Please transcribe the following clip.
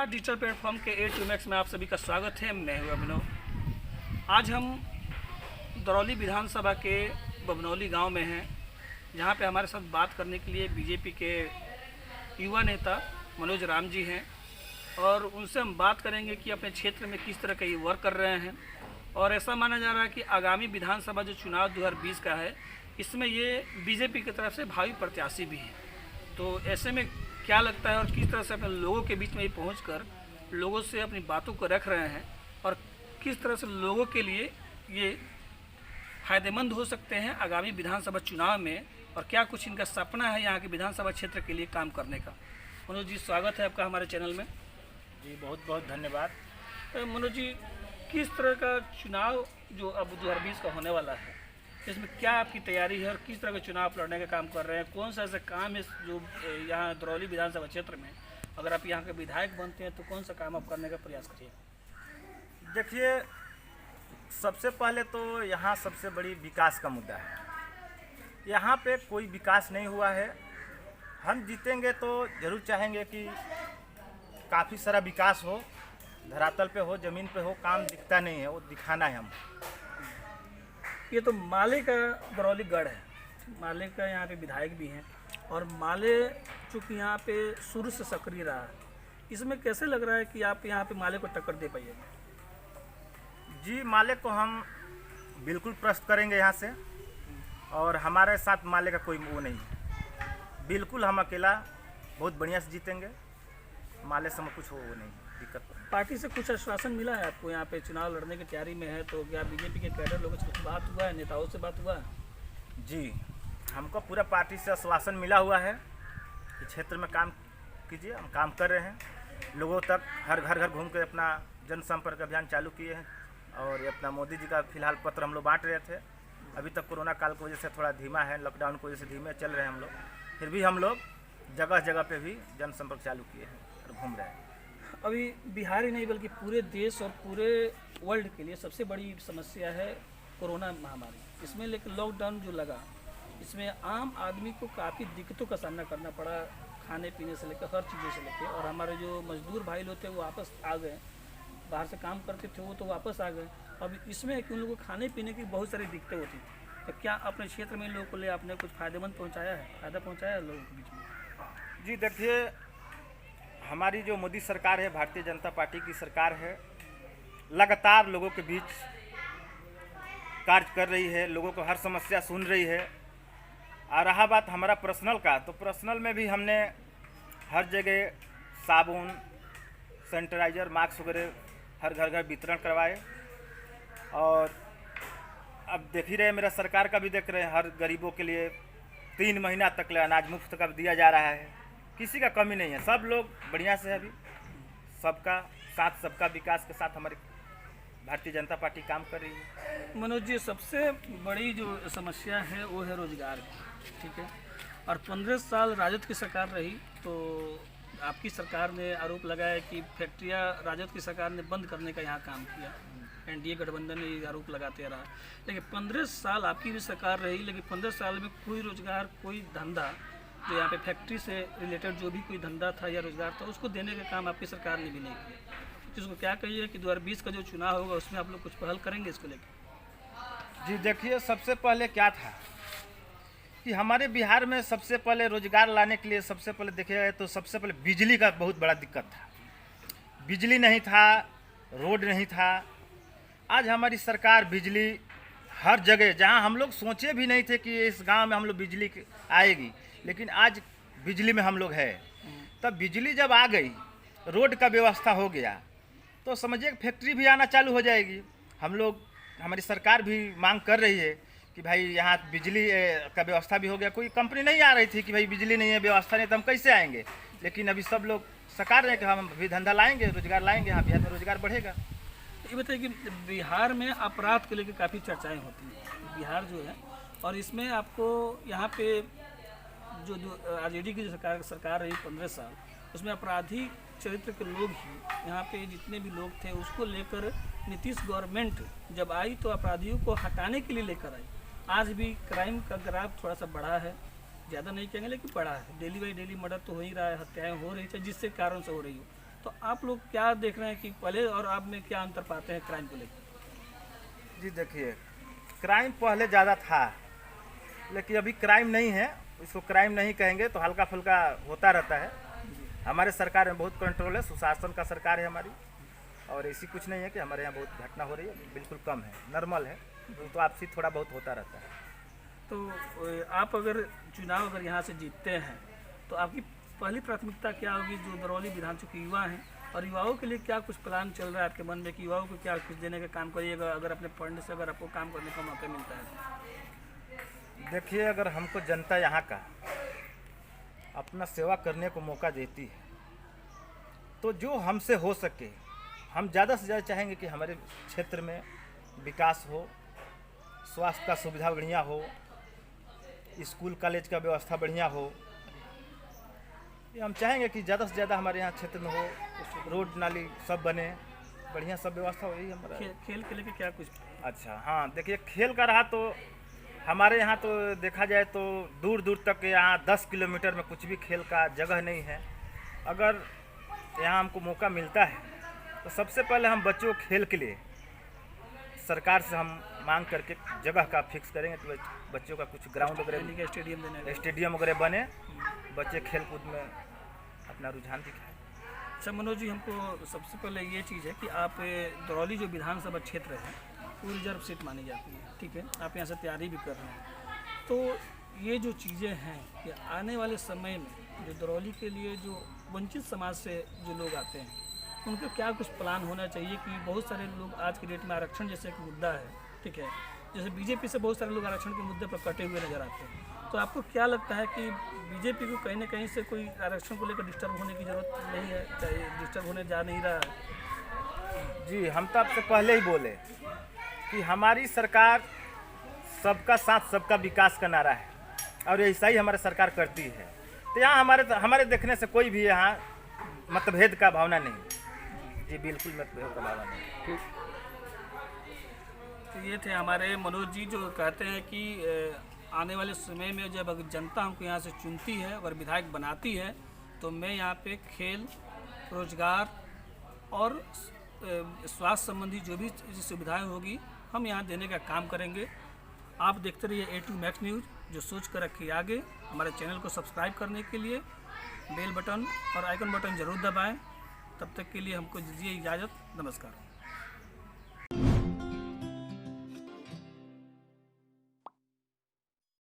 Digital platform के A to Max में आप सभी का स्वागत है। मैं हूं अभिनव। आज हम दरौली विधानसभा के बबनौली गांव में हैं, जहां पे हमारे साथ बात करने के लिए बीजेपी के युवा नेता मनोज राम जी हैं और उनसे हम बात करेंगे कि अपने क्षेत्र में किस तरह का ये वर्क कर रहे हैं। और ऐसा माना जा रहा है कि आगामी विधानसभा जो चुनाव 2020 का है, इसमें ये बीजेपी की तरफ से भावी प्रत्याशी भी हैं। तो ऐसे में क्या लगता है और किस तरह से अपने लोगों के बीच में ये पहुंचकर लोगों से अपनी बातों को रख रहे हैं और किस तरह से लोगों के लिए ये फ़ायदेमंद हो सकते हैं आगामी विधानसभा चुनाव में, और क्या कुछ इनका सपना है यहाँ के विधानसभा क्षेत्र के लिए काम करने का। मनोज जी, स्वागत है आपका हमारे चैनल में। जी बहुत बहुत धन्यवाद। मनोज जी, किस तरह का चुनाव जो अब 2020 का होने वाला है, इसमें क्या आपकी तैयारी है और किस तरह के चुनाव लड़ने का काम कर रहे हैं? कौन सा ऐसा काम है जो यहाँ दरौली विधानसभा क्षेत्र में, अगर आप यहाँ के विधायक बनते हैं तो कौन सा काम आप करने का प्रयास करिएगा? देखिए, सबसे पहले तो यहाँ सबसे बड़ी विकास का मुद्दा है। यहाँ पे कोई विकास नहीं हुआ है। हम जीतेंगे तो ज़रूर चाहेंगे कि काफ़ी सारा विकास हो, धरातल पे हो, ज़मीन पे हो। काम दिखता नहीं है, वो दिखाना है हम। ये तो माले का दरौली गढ़ है, माले का यहाँ पे विधायक भी हैं और माले चूँकि यहाँ पे शुरू से सक्रिय रहा है, इसमें कैसे लग रहा है कि आप यहाँ पे माले को टक्कर दे पाइएगा? जी, माले को हम बिल्कुल प्रस्त करेंगे यहाँ से, और हमारे साथ माले का कोई वो नहीं है। बिल्कुल हम अकेला बहुत बढ़िया से जीतेंगे। माले से कुछ हो नहीं दिक्कत। पार्टी से कुछ आश्वासन मिला है आपको? यहाँ पे चुनाव लड़ने की तैयारी में है तो क्या बीजेपी के कैडर लोगों से कुछ बात हुआ है, नेताओं से बात हुआ है? जी, हमको पूरा पार्टी से आश्वासन मिला हुआ है कि क्षेत्र में काम कीजिए। हम काम कर रहे हैं। लोगों तक हर घर घूम के अपना जनसंपर्क अभियान चालू किए हैं, और ये अपना मोदी जी का फिलहाल पत्र हम लोग बांट रहे थे। अभी तक कोरोना काल की वजह से थोड़ा धीमा है, लॉकडाउन की वजह से धीमे चल रहे हैं हम लोग। फिर भी हम लोग जगह जगह पे भी जनसंपर्क चालू किए हैं और घूम रहे हैं। अभी बिहार ही नहीं बल्कि पूरे देश और पूरे वर्ल्ड के लिए सबसे बड़ी समस्या है कोरोना महामारी। इसमें लेकिन लॉकडाउन जो लगा, इसमें आम आदमी को काफ़ी दिक्कतों का सामना करना पड़ा, खाने पीने से लेकर हर चीज़ों से लेकर। और हमारे जो मजदूर भाई लोग थे वो वापस आ गए, बाहर से काम करते थे वो तो वापस आ गए। अब इसमें कि उन लोगों को खाने पीने की बहुत सारी दिक्कतें होती थी, तो क्या अपने क्षेत्र में इन लोगों को ले आपने कुछ फ़ायदेमंद पहुँचाया है, फ़ायदा पहुँचाया है लोगों के बीच में? जी देखिए, हमारी जो मोदी सरकार है, भारतीय जनता पार्टी की सरकार है, लगातार लोगों के बीच कार्य कर रही है, लोगों को हर समस्या सुन रही है। और रहा बात हमारा पर्सनल का, तो पर्सनल में भी हमने हर जगह साबुन, सैनिटाइजर, मास्क वगैरह हर घर वितरण करवाए। और अब देख ही रहे, मेरा सरकार का भी देख रहे हैं, हर गरीबों के लिए 3 महीना तक ले अनाज मुफ्त का दिया जा रहा है। किसी का कमी नहीं है, सब लोग बढ़िया से है। अभी सबका साथ, सबका विकास के साथ हमारी भारतीय जनता पार्टी काम कर रही है। मनोज जी, सबसे बड़ी जो समस्या है वो है रोजगार की, ठीक है। और 15 साल राजद की सरकार रही, तो आपकी सरकार ने आरोप लगाया कि फैक्ट्रियां राजद की सरकार ने बंद करने का यहाँ काम किया। एनडीए गठबंधन ने ये आरोप लगाते रहा, लेकिन 15 साल आपकी भी सरकार रही, लेकिन 15 साल में कोई रोजगार, कोई धंधा जो यहाँ पे फैक्ट्री से रिलेटेड जो भी कोई धंधा था या रोजगार था, उसको देने का काम आपकी सरकार ने भी नहीं किया। तो इसको क्या कहिए कि 2020 का जो चुनाव होगा उसमें आप लोग कुछ पहल करेंगे इसको लेकर? जी देखिए, सबसे पहले क्या था कि हमारे बिहार में सबसे पहले रोजगार लाने के लिए सबसे पहले देखिए तो सबसे पहले बिजली का बहुत बड़ा दिक्कत था। बिजली नहीं था, रोड नहीं था। आज हमारी सरकार बिजली हर जगह, जहां हम लोग सोचे भी नहीं थे कि इस गांव में हम लोग बिजली आएगी, लेकिन आज बिजली में हम लोग है। तब बिजली जब आ गई, रोड का व्यवस्था हो गया, तो समझिए फैक्ट्री भी आना चालू हो जाएगी। हम लोग, हमारी सरकार भी मांग कर रही है कि भाई यहाँ बिजली का व्यवस्था भी हो गया। कोई कंपनी नहीं आ रही थी कि भाई बिजली नहीं है, व्यवस्था नहीं, तो हम कैसे आएंगे। लेकिन अभी सब लोग सकार रहे हैं कि हम भी धंधा लाएंगे, रोजगार लाएंगे, यहाँ बिहार में रोजगार बढ़ेगा। ये बताइए कि बिहार में अपराध को लेकर काफ़ी चर्चाएं होती हैं, बिहार जो है, और इसमें आपको यहाँ पे जो आरजेडी की जो सरकार रही 15 साल, उसमें आपराधिक चरित्र के लोग ही यहाँ पे जितने भी लोग थे उसको लेकर नीतीश गवर्नमेंट जब आई तो अपराधियों को हटाने के लिए लेकर आई। आज भी क्राइम का ग्राफ थोड़ा सा बढ़ा है, ज़्यादा नहीं कहेंगे लेकिन बढ़ा है। डेली बाई डेली मर्डर तो हो ही रहा है, हत्याएं हो रही है, जिससे कारण से हो रही हो। तो आप लोग क्या देख रहे हैं कि पहले और अब में क्या अंतर पाते हैं क्राइम को लेकर? जी देखिए, क्राइम पहले ज़्यादा था, लेकिन अभी क्राइम नहीं है। इसको क्राइम नहीं कहेंगे तो हल्का फुल्का होता रहता है। हमारे सरकार में बहुत कंट्रोल है, सुशासन का सरकार है हमारी, और ऐसी कुछ नहीं है कि हमारे यहाँ बहुत घटना हो रही है, बिल्कुल कम है, नॉर्मल है। तो आपसी थोड़ा बहुत होता रहता है। तो आप अगर चुनाव अगर यहाँ से जीतते हैं तो आपकी पहली प्राथमिकता क्या होगी? जो दरौली विधानसभा के युवा हैं, और युवाओं के लिए क्या कुछ प्लान चल रहा है आपके मन में कि युवाओं को क्या कुछ देने का काम करिएगा अगर अपने फंड से अगर आपको काम करने का मौका मिलता है? देखिए, अगर हमको जनता यहाँ का अपना सेवा करने को मौका देती है तो जो हमसे हो सके हम ज़्यादा से ज़्यादा चाहेंगे कि हमारे क्षेत्र में विकास हो, स्वास्थ्य का सुविधा बढ़िया हो, स्कूल कॉलेज का व्यवस्था बढ़िया हो। ये हम चाहेंगे कि ज़्यादा से ज़्यादा हमारे यहाँ क्षेत्र में हो, रोड नाली सब बने, बढ़िया सब व्यवस्था हो। यही हमारा खेल के लेके क्या कुछ? अच्छा, हाँ देखिए, खेल का रहा तो हमारे यहाँ तो देखा जाए तो दूर दूर तक यहाँ 10 किलोमीटर में कुछ भी खेल का जगह नहीं है। अगर यहाँ हमको मौका मिलता है तो सबसे पहले हम बच्चों को खेल के लिए सरकार से हम मांग करके जगह का फिक्स करेंगे कि बच्चों का कुछ ग्राउंड वगैरह, स्टेडियम देने, स्टेडियम वगैरह बने, बच्चे खेल कूद में अपना रुझान दिखाएं। अच्छा मनोज जी, हमको सबसे पहले ये चीज़ है कि आप दरौली जो विधानसभा क्षेत्र है वो रिजर्व सीट मानी जाती है, ठीक है, आप यहाँ से तैयारी भी कर रहे हैं। तो ये जो चीज़ें हैं कि आने वाले समय में जो दरौली के लिए जो वंचित समाज से जो लोग आते हैं उनका क्या कुछ प्लान होना चाहिए? कि बहुत सारे लोग आज की डेट में आरक्षण जैसे एक मुद्दा है, ठीक है, जैसे बीजेपी से बहुत सारे लोग आरक्षण के मुद्दे पर कटे हुए नजर आते हैं, तो आपको क्या लगता है कि बीजेपी को कहीं ना कहीं से कोई आरक्षण को लेकर डिस्टर्ब होने की ज़रूरत नहीं है, चाहे डिस्टर्ब होने जा नहीं रहा है? जी, हम तो आपसे पहले ही बोले कि हमारी सरकार सबका साथ सबका विकास का नारा है, और ऐसा ही हमारी सरकार करती है। तो यहाँ हमारे देखने से कोई भी यहाँ मतभेद का भावना नहीं। जी बिल्कुल, मतभेद का भावना नहीं। तो ये थे हमारे मनोज जी जो कहते हैं कि आने वाले समय में जब अगर जनता हमको यहाँ से चुनती है, अगर विधायक बनाती है, तो मैं यहाँ पे खेल, रोजगार और स्वास्थ्य संबंधी जो भी सुविधाएं होगी हम यहाँ देने का काम करेंगे। आप देखते रहिए A2 मैक्स न्यूज़, जो सोच कर रखिए आगे। हमारे चैनल को सब्सक्राइब करने के लिए बेल बटन और आइकन बटन ज़रूर दबाएं। तब तक के लिए हमको दीजिए इजाज़त। नमस्कार।